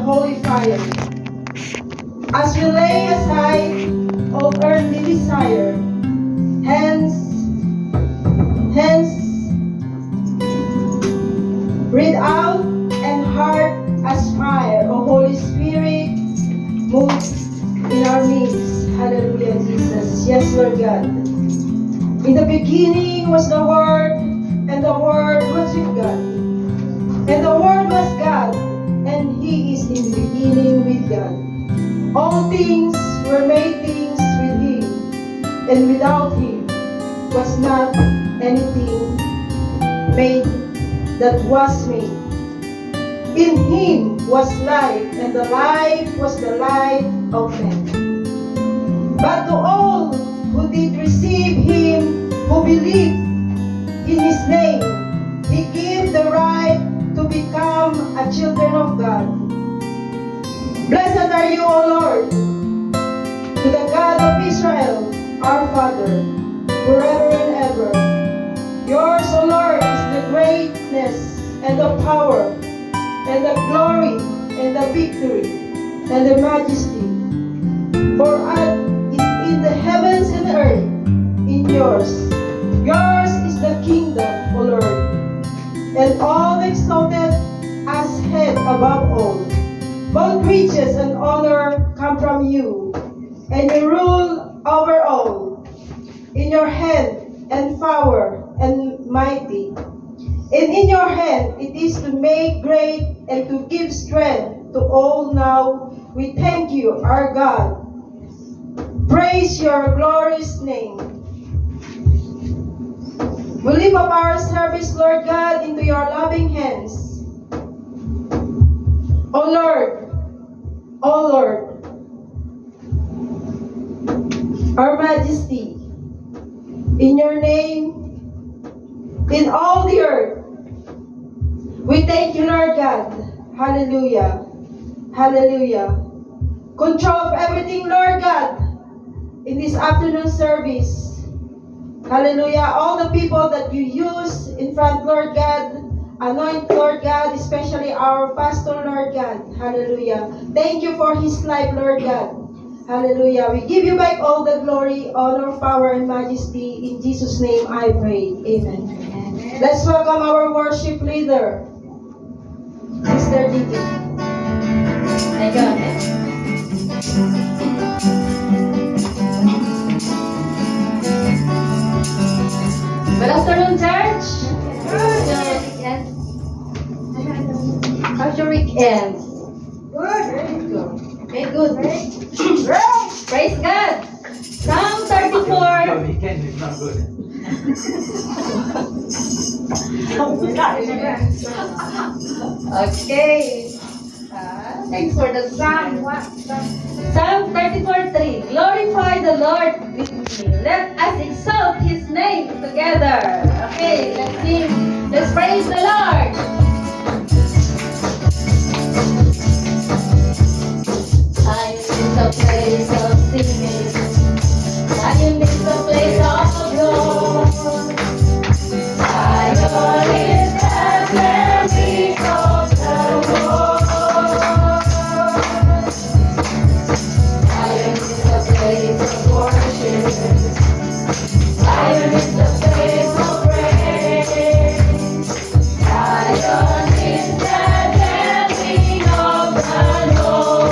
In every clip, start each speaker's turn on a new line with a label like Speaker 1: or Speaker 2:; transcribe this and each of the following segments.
Speaker 1: holy fire. As we lay aside all earthly desire, hands breathe out and heart as fire. O Holy Spirit, move in our midst. Hallelujah, Jesus. Yes, Lord God. In the beginning was the Word, and the Word was with God. And the Word was God, and He is in the beginning with God. All things were made things with Him, and without Him was not anything made that was made. In Him was life, and the life was the light of men. But to all who did receive Him, who believed in His name, He gave the right to become a children of God. Blessed are you, O Lord, to the God of Israel, our Father, forever and ever. Yours, O Lord, is the greatness and the power and the glory and the victory and the majesty. For us is in the heavens and earth, in yours. Yours is the kingdom, O Lord, and all exalted as head above all. Both riches and honor come from you, and you rule over all. In your hand and power and mighty, and in your hand it is to make great and to give strength to all. Now we thank you, our God. Praise your glorious name. We lift up our service, Lord God, into your loving hands. O Lord, our Majesty, in your name, in all the earth, we thank you, Lord God. Hallelujah. Hallelujah. Control of everything, Lord God, in this afternoon service. Hallelujah. All the people that you use in front, Lord God, anoint, Lord God, especially our pastor, Lord God. Hallelujah. Thank you for his life, Lord God. Hallelujah. We give you back all the glory, honor, power, and majesty. In Jesus' name I pray. Amen. Amen. Let's welcome our worship leader, Sister Didi. Thank you. Good afternoon, church. Yes. How's your weekend? Good. Okay, good. Praise God. Psalm 34.
Speaker 2: Your weekend is not good.
Speaker 1: Okay. Thanks for the psalm. Psalm 34:3. Glorify the Lord with me. Let us exalt His name together. Okay, let's sing. Let's praise the Lord. I am in the place of singing. I am in the place of Lord. I am in the memory of the Lord. I am in the place of worship. I am in the place of praise. I am in the memory of the Lord.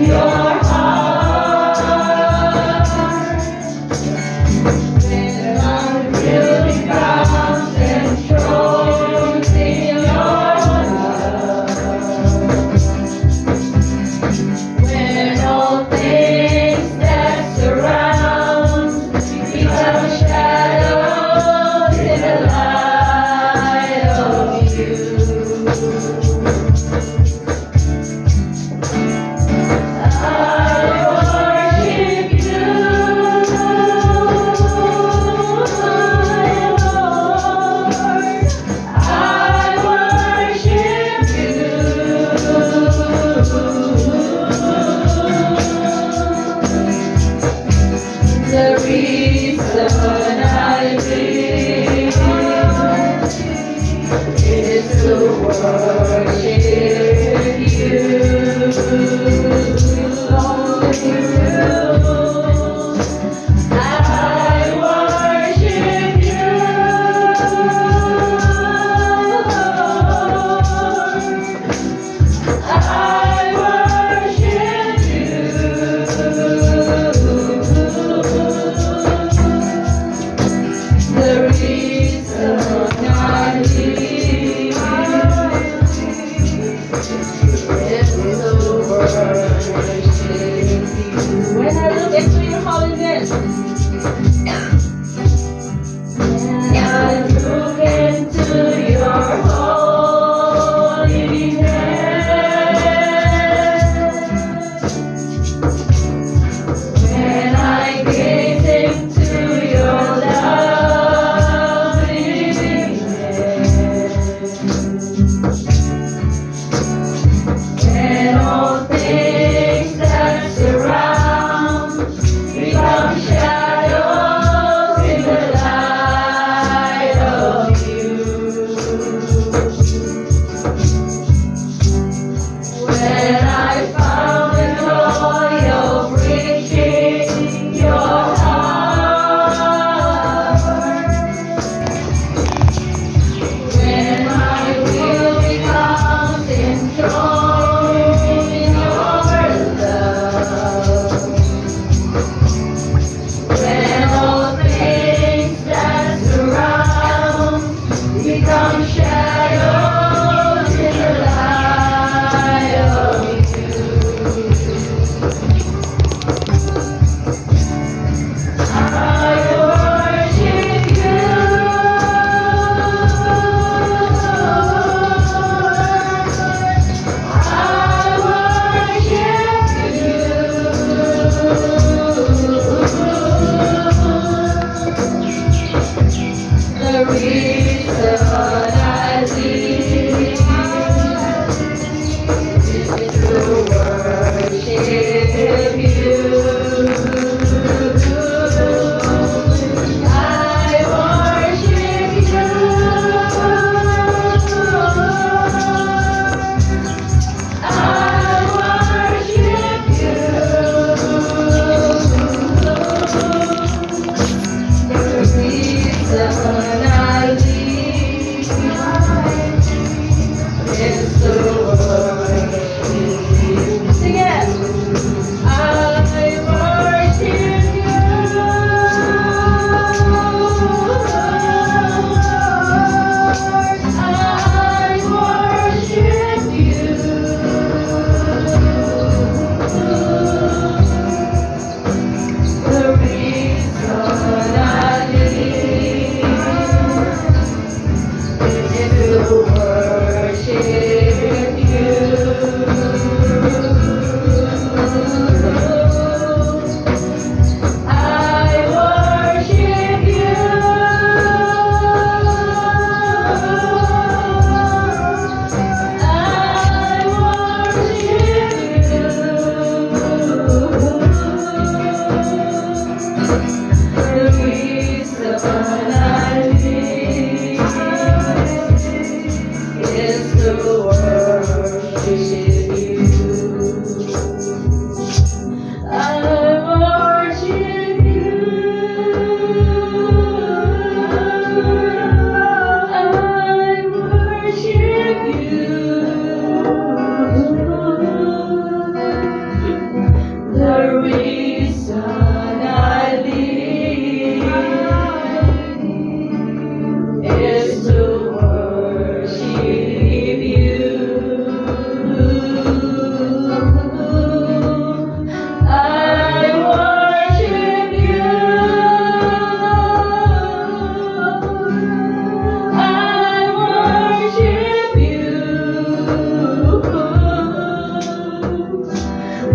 Speaker 2: your heart. When unruly crowns and thrones in your love. When all things that surround become shadows in the light of you. I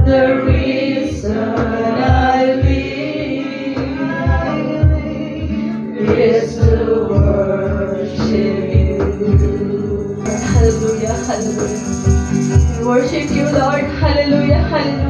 Speaker 2: The reason I live is to worship you. Hallelujah, hallelujah. We worship you, Lord. Hallelujah, hallelujah.